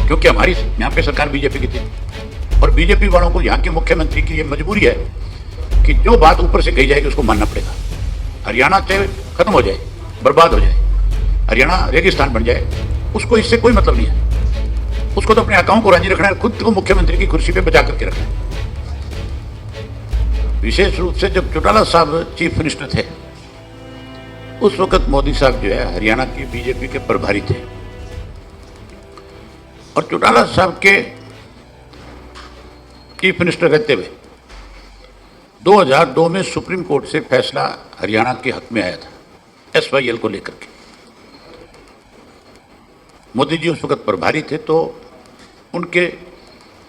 क्योंकि हमारी यहाँ पे सरकार बीजेपी की थी और बीजेपी वालों को यहाँ के मुख्यमंत्री की ये मजबूरी है कि जो बात ऊपर से कही जाएगी उसको मानना पड़ेगा। हरियाणा चाहे खत्म हो जाए, बर्बाद हो जाए, हरियाणा रेगिस्तान बन जाए, उसको इससे कोई मतलब नहीं है। उसको तो अपने आकाओं को राजी रखना है, खुद को मुख्यमंत्री की कुर्सी पे बचा करके रखना है। विशेष रूप से जब चौटाला साहब चीफ मिनिस्टर थे उस वक्त मोदी साहब जो है हरियाणा के बीजेपी के प्रभारी थे और चौटाला साहब के चीफ मिनिस्टर रहते हुए 2002 में सुप्रीम कोर्ट से फैसला हरियाणा के हक में आया था SYL को लेकर के। मोदी जी उस वक्त प्रभारी थे तो उनके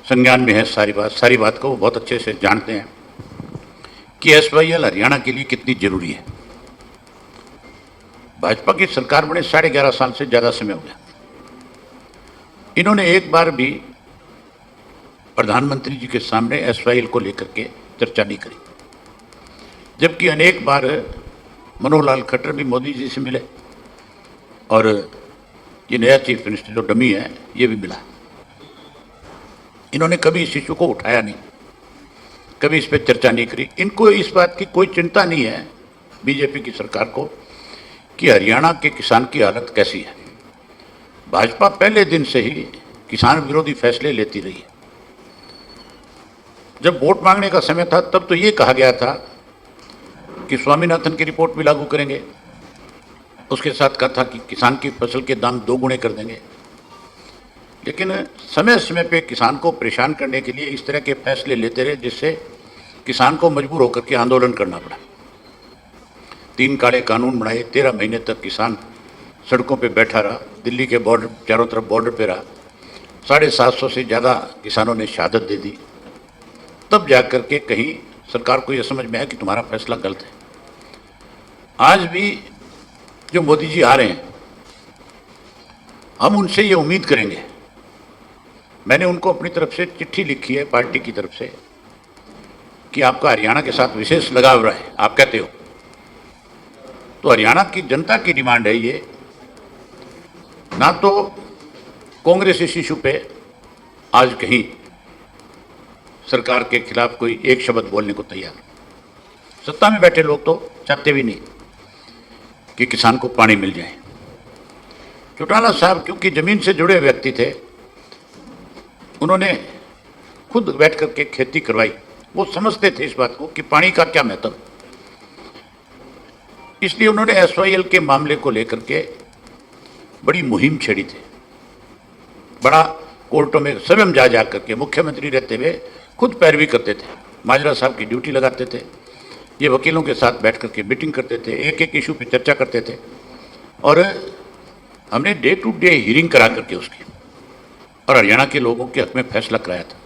संज्ञान में है सारी बात को वो बहुत अच्छे से जानते हैं कि SYL हरियाणा के लिए कितनी जरूरी है। भाजपा की सरकार बने 11.5 साल से ज्यादा समय हो गया, इन्होंने एक बार भी प्रधानमंत्री जी के सामने SYL को लेकर के चर्चा नहीं करी, जबकि अनेक बार मनोहर लाल खट्टर भी मोदी जी से मिले और ये नया चीफ मिनिस्टर जो डमी है ये भी मिला। इन्होंने कभी इस इशू को उठाया नहीं, कभी इस पर चर्चा नहीं करी। इनको इस बात की कोई चिंता नहीं है बीजेपी की सरकार को कि हरियाणा के किसान की हालत कैसी है। भाजपा पहले दिन से ही किसान विरोधी फैसले लेती रही है। जब वोट मांगने का समय था तब तो ये कहा गया था कि स्वामीनाथन की रिपोर्ट भी लागू करेंगे, उसके साथ कहा था कि किसान की फसल के दाम 2 गुने कर देंगे। लेकिन समय समय पे किसान को परेशान करने के लिए इस तरह के फैसले लेते रहे जिससे किसान को मजबूर होकर के आंदोलन करना पड़ा। 3 काले कानून बनाए, 13 महीने तक किसान सड़कों पे बैठा रहा, दिल्ली के बॉर्डर चारों तरफ बॉर्डर पे रहा, 750 से ज़्यादा किसानों ने शहादत दे दी। तब जाकर के कहीं सरकार को यह समझ में आया कि तुम्हारा फैसला गलत है। आज भी जो मोदी जी आ रहे हैं हम उनसे ये उम्मीद करेंगे, मैंने उनको अपनी तरफ से चिट्ठी लिखी है पार्टी की तरफ से कि आपका हरियाणा के साथ विशेष लगाव रहा है, आप कहते हो तो हरियाणा की जनता की डिमांड है ये। ना तो कांग्रेस इस इशू पे आज कहीं सरकार के खिलाफ कोई एक शब्द बोलने को तैयार, सत्ता में बैठे लोग तो चाहते भी नहीं कि किसान को पानी मिल जाए। चौटाला साहब क्योंकि जमीन से जुड़े व्यक्ति थे, उन्होंने खुद बैठ करके खेती करवाई, वो समझते थे इस बात को कि पानी का क्या महत्व। इसलिए उन्होंने SYL के मामले को लेकर के बड़ी मुहिम छेड़ी थी। बड़ा कोर्टों में स्वयं जा करके मुख्यमंत्री रहते हुए खुद पैरवी करते थे, माजरा साहब की ड्यूटी लगाते थे, ये वकीलों के साथ बैठ करके मीटिंग करते थे, एक एक इशू पे चर्चा करते थे और हमने डे टू डे हियरिंग करा करके उसकी और हरियाणा के लोगों के हक में फैसला कराया था।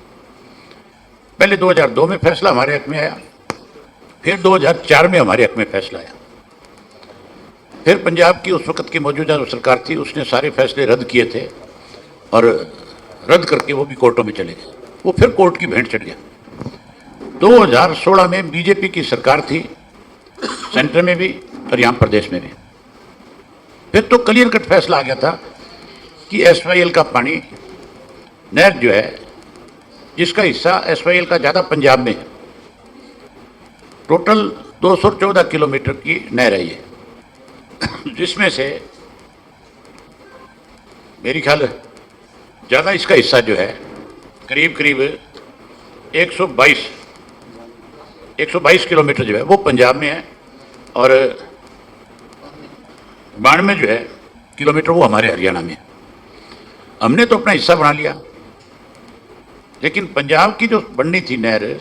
पहले 2002 में फैसला हमारे हक में आया, फिर 2004 में हमारे हक में फैसला आया, फिर पंजाब की उस वक्त की मौजूदा जो सरकार थी उसने सारे फैसले रद्द किए थे और रद्द करके वो भी कोर्टों में चले गए, वो फिर कोर्ट की भेंट चढ़ गया। 2016 में बीजेपी की सरकार थी, सेंटर में भी और यहाँ प्रदेश में भी, फिर तो क्लियर कट फैसला आ गया था कि SYL का पानी नहर जो है जिसका हिस्सा SYL का ज़्यादा पंजाब में है, टोटल 214 किलोमीटर की नहर है ये, जिसमें से मेरी ख्याल ज़्यादा इसका हिस्सा जो है करीब 122 किलोमीटर जो है वो पंजाब में है और 92 जो है किलोमीटर वो हमारे हरियाणा में है। हमने तो अपना हिस्सा बना लिया, लेकिन पंजाब की जो बननी थी नहर,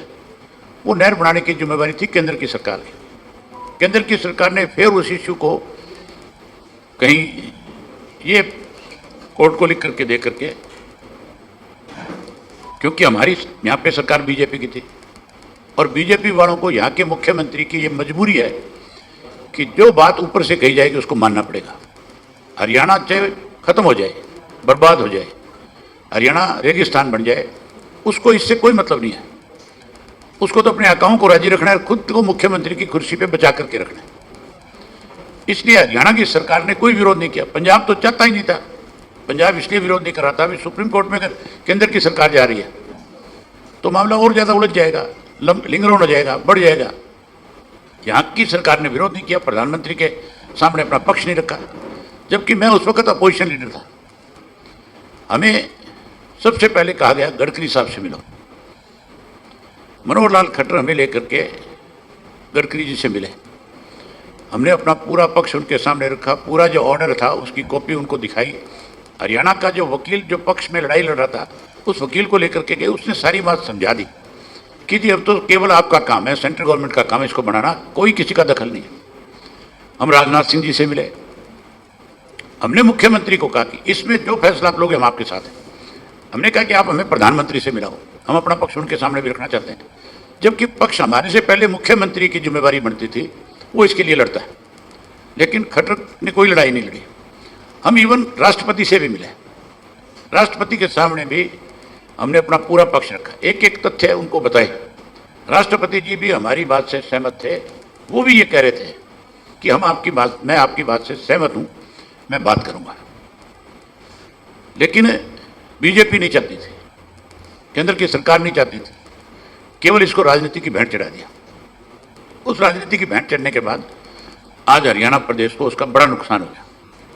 वो नहर बनाने की जिम्मेवारी थी केंद्र की सरकार की। केंद्र की सरकार ने फिर उस इश्यू को कहीं ये कोर्ट को लिख करके दे करके, क्योंकि हमारी यहाँ पे सरकार बीजेपी की थी और बीजेपी वालों को यहाँ के मुख्यमंत्री की ये मजबूरी है कि जो बात ऊपर से कही जाएगी उसको मानना पड़ेगा। हरियाणा चाहे खत्म हो जाए, बर्बाद हो जाए, हरियाणा रेगिस्तान बन जाए, उसको इससे कोई मतलब नहीं है। उसको तो अपने आकाओं को राजी रखना है, खुद को मुख्यमंत्री की कुर्सी पे बचा करके रखना है। इसलिए हरियाणा की सरकार ने कोई विरोध नहीं किया। पंजाब तो चाहता ही नहीं था पंजाब इसलिए विरोध नहीं कर रहा था, अभी सुप्रीम कोर्ट में अगर केंद्र की सरकार जा रही है तो मामला और ज्यादा उलझ जाएगा, लिंगरों हो जाएगा, बढ़ जाएगा। यहाँ की सरकार ने विरोध नहीं किया, प्रधानमंत्री के सामने अपना पक्ष नहीं रखा, जबकि मैं उस वक्त अपोजिशन लीडर था। हमें सबसे पहले कहा गया गडकरी साहब से मिलो। मनोहर लाल खट्टर हमें लेकर के गडकरी जी से मिले। हमने अपना पूरा पक्ष उनके सामने रखा, पूरा जो ऑर्डर था उसकी कॉपी उनको दिखाई। हरियाणा का जो वकील जो पक्ष में लड़ाई लड़ रहा था उस वकील को लेकर के गए, उसने सारी बात समझा दी कि जी अब तो केवल आपका काम है, सेंट्रल गवर्नमेंट का काम है इसको बनाना, कोई किसी का दखल नहीं। हम राजनाथ सिंह जी से मिले। हमने मुख्यमंत्री को कहा कि इसमें जो फैसला आप लोग हम आपके साथ हैं। हमने कहा कि आप हमें प्रधानमंत्री से मिलाओ, हम अपना पक्ष उनके सामने भी रखना चाहते हैं, जबकि पक्ष हमारे से पहले मुख्यमंत्री की जिम्मेवारी बनती थी, वो इसके लिए लड़ता है। लेकिन खट्टर ने कोई लड़ाई नहीं लड़ी। हम इवन राष्ट्रपति से भी मिले, राष्ट्रपति के सामने भी हमने अपना पूरा पक्ष रखा, एक एक तथ्य उनको बताए। राष्ट्रपति जी भी हमारी बात से सहमत थे, वो भी ये कह रहे थे कि मैं आपकी बात से सहमत हूं, मैं बात करूंगा। लेकिन बीजेपी नहीं चाहती थी, केंद्र की सरकार नहीं चाहती थी, केवल इसको राजनीति की भेंट चढ़ा दिया। उस राजनीति की भेंट चढ़ने के बाद आज हरियाणा प्रदेश को उसका बड़ा नुकसान हो गया।